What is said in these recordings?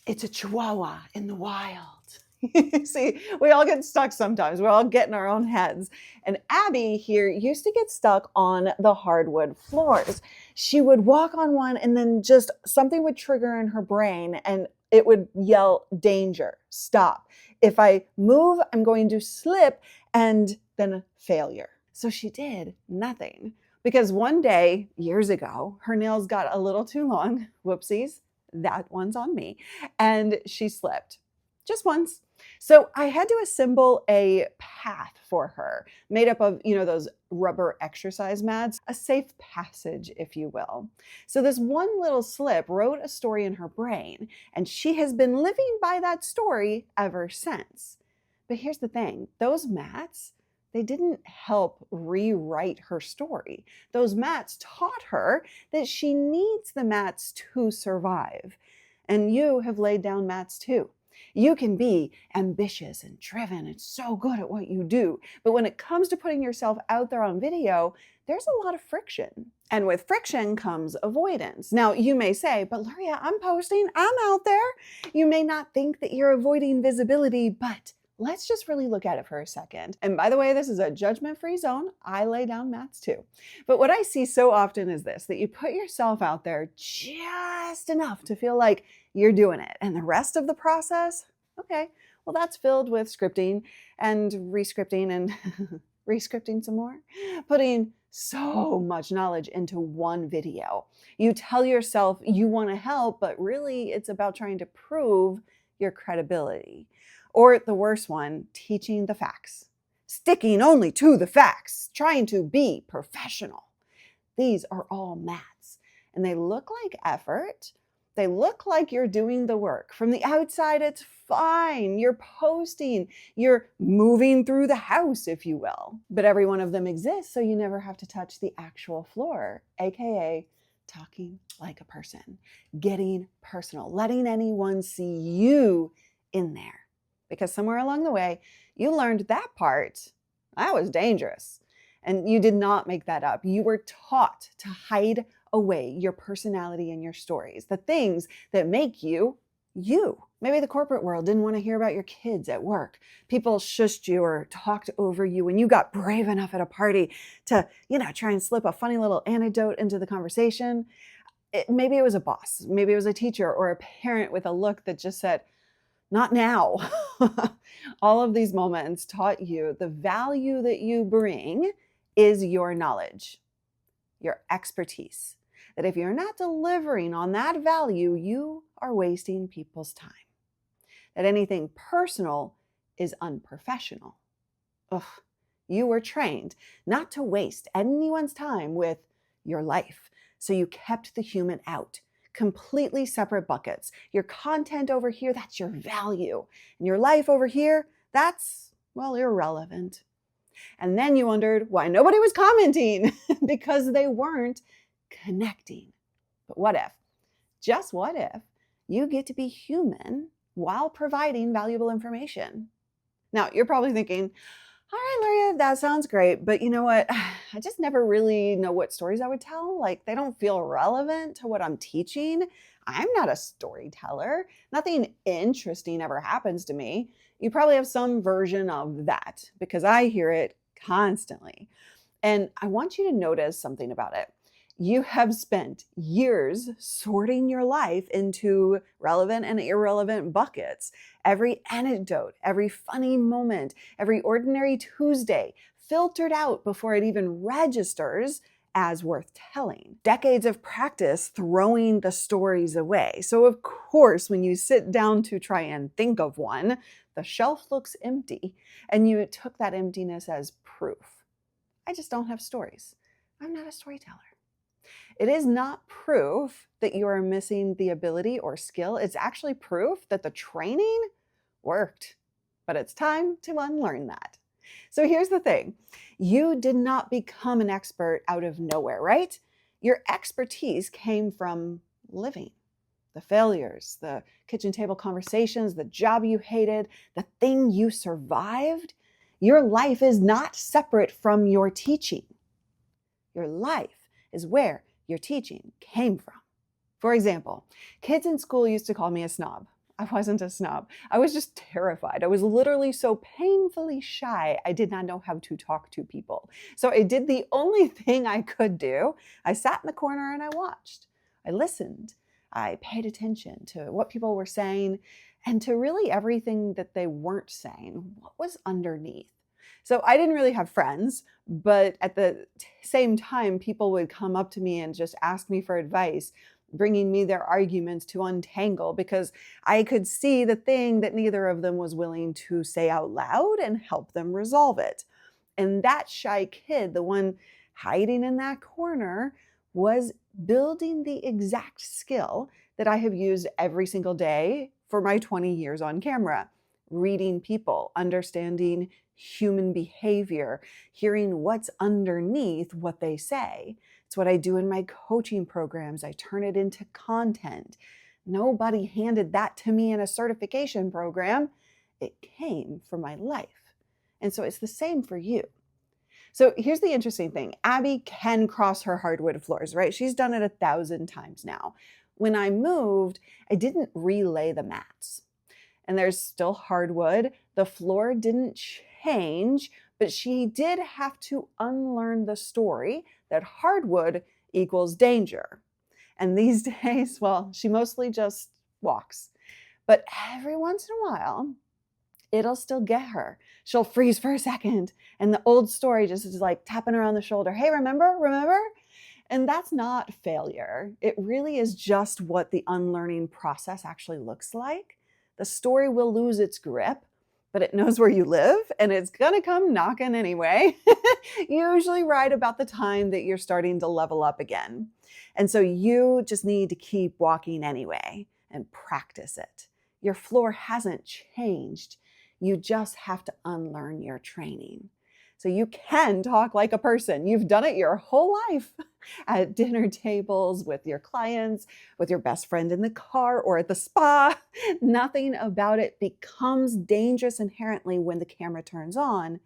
It's a chihuahua in the wild. See, we all get stuck sometimes. We all get in our own heads. And Abby here used to get stuck on the hardwood floors. She would walk on one and then just something would trigger in her brain and it would yell, danger, stop. If I move, I'm going to slip, and then failure. So she did nothing because one day, years ago, her nails got a little too long. Whoopsies. That one's on me. And she slipped just once. So I had to assemble a path for her made up of, those rubber exercise mats, a safe passage, if you will. So this one little slip wrote a story in her brain, and she has been living by that story ever since. But here's the thing, those mats, they didn't help rewrite her story. Those mats taught her that she needs the mats to survive. And you have laid down mats too. You can be ambitious and driven and so good at what you do. But when it comes to putting yourself out there on video, there's a lot of friction. And with friction comes avoidance. Now, you may say, but Luria, I'm posting, I'm out there. You may not think that you're avoiding visibility, but let's just really look at it for a second. And by the way, this is a judgment-free zone. I lay down mats too. But what I see so often is this, that you put yourself out there just enough to feel like you're doing it. And the rest of the process, okay, well, that's filled with scripting and re-scripting and re-scripting some more, putting so much knowledge into one video. You tell yourself you want to help, but really it's about trying to prove your credibility. Or the worst one, teaching the facts, sticking only to the facts, trying to be professional. These are all mats, and they look like effort. They look like you're doing the work. From the outside, it's fine. You're posting, you're moving through the house, if you will. But every one of them exists, so you never have to touch the actual floor, AKA talking like a person, getting personal, letting anyone see you in there. Because somewhere along the way, you learned that part. That was dangerous. And you did not make that up. You were taught to hide away your personality and your stories, the things that make you, you. Maybe the corporate world didn't want to hear about your kids at work. People shushed you or talked over you when you got brave enough at a party to, try and slip a funny little anecdote into the conversation. Maybe it was a boss. Maybe it was a teacher or a parent with a look that just said, not now. All of these moments taught you the value that you bring is your knowledge, your expertise. That if you're not delivering on that value, you are wasting people's time. That anything personal is unprofessional. Ugh, you were trained not to waste anyone's time with your life, so you kept the human out. Completely separate buckets. Your content over here, that's your value. And your life over here, that's, irrelevant. And then you wondered why nobody was commenting because they weren't connecting. But what if, just what if, you get to be human while providing valuable information? Now, you're probably thinking, all right, Luria, that sounds great, but you know what? I just never really know what stories I would tell. Like, they don't feel relevant to what I'm teaching. I'm not a storyteller. Nothing interesting ever happens to me. You probably have some version of that because I hear it constantly. And I want you to notice something about it. You have spent years sorting your life into relevant and irrelevant buckets. Every anecdote, every funny moment, every ordinary Tuesday filtered out before it even registers as worth telling. Decades of practice throwing the stories away. So of course, when you sit down to try and think of one, the shelf looks empty and you took that emptiness as proof. I just don't have stories. I'm not a storyteller. It is not proof that you are missing the ability or skill. It's actually proof that the training worked. But it's time to unlearn that. So here's the thing. You did not become an expert out of nowhere, right? Your expertise came from living. The failures, the kitchen table conversations, the job you hated, the thing you survived. Your life is not separate from your teaching. Your life is where your teaching came from. For example, kids in school used to call me a snob. I wasn't a snob. I was just terrified. I was literally so painfully shy. I did not know how to talk to people. So I did the only thing I could do. I sat in the corner and I watched. I listened. I paid attention to what people were saying and to really everything that they weren't saying. What was underneath? So I didn't really have friends, but at the same time, people would come up to me and just ask me for advice, bringing me their arguments to untangle because I could see the thing that neither of them was willing to say out loud and help them resolve it. And that shy kid, the one hiding in that corner, was building the exact skill that I have used every single day for my 20 years on camera. Reading people, understanding human behavior, hearing what's underneath what they say. It's what I do in my coaching programs. I turn it into content. Nobody handed that to me in a certification program. It came from my life. And so it's the same for you. So here's the interesting thing. Abby can cross her hardwood floors, right? She's done it 1,000 times now. When I moved, I didn't relay the mats. And there's still hardwood. The floor didn't change, but she did have to unlearn the story that hardwood equals danger. And these days, well, she mostly just walks. But every once in a while, it'll still get her. She'll freeze for a second, and the old story just is like tapping her on the shoulder. Hey, remember? And that's not failure. It really is just what the unlearning process actually looks like. The story will lose its grip, but it knows where you live and it's gonna come knocking anyway, usually right about the time that you're starting to level up again. And so you just need to keep walking anyway and practice it. Your floor hasn't changed. You just have to unlearn your training. So you can talk like a person. You've done it your whole life at dinner tables, with your clients, with your best friend in the car, or at the spa. Nothing about it becomes dangerous inherently when the camera turns on.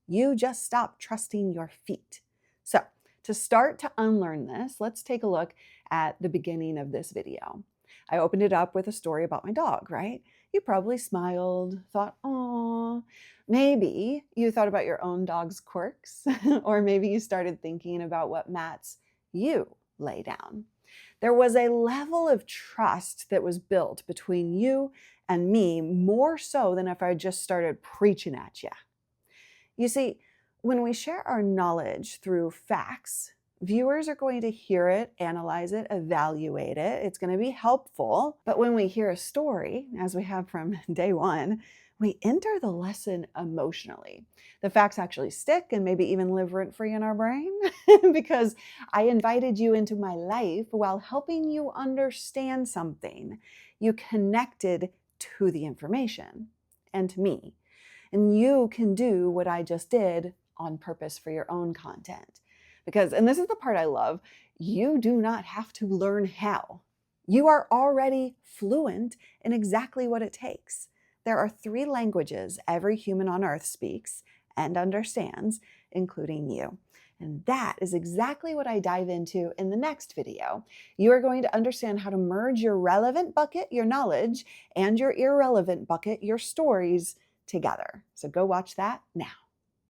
You just stop trusting your feet. So to start to unlearn this, let's take a look at the beginning of this video. I opened it up with a story about my dog, right? You probably smiled, thought, "Aw." Maybe you thought about your own dog's quirks, or maybe you started thinking about what mats you lay down. There was a level of trust that was built between you and me, more so than if I just started preaching at you. You see, when we share our knowledge through facts, viewers are going to hear it, analyze it, evaluate it. It's going to be helpful. But when we hear a story, as we have from day one, we enter the lesson emotionally. The facts actually stick and maybe even live rent-free in our brain because I invited you into my life while helping you understand something. You connected to the information and to me. And you can do what I just did on purpose for your own content. Because, and this is the part I love, you do not have to learn how. You are already fluent in exactly what it takes. There are 3 languages every human on earth speaks and understands, including you. And that is exactly what I dive into in the next video. You are going to understand how to merge your relevant bucket, your knowledge, and your irrelevant bucket, your stories, together. So go watch that now.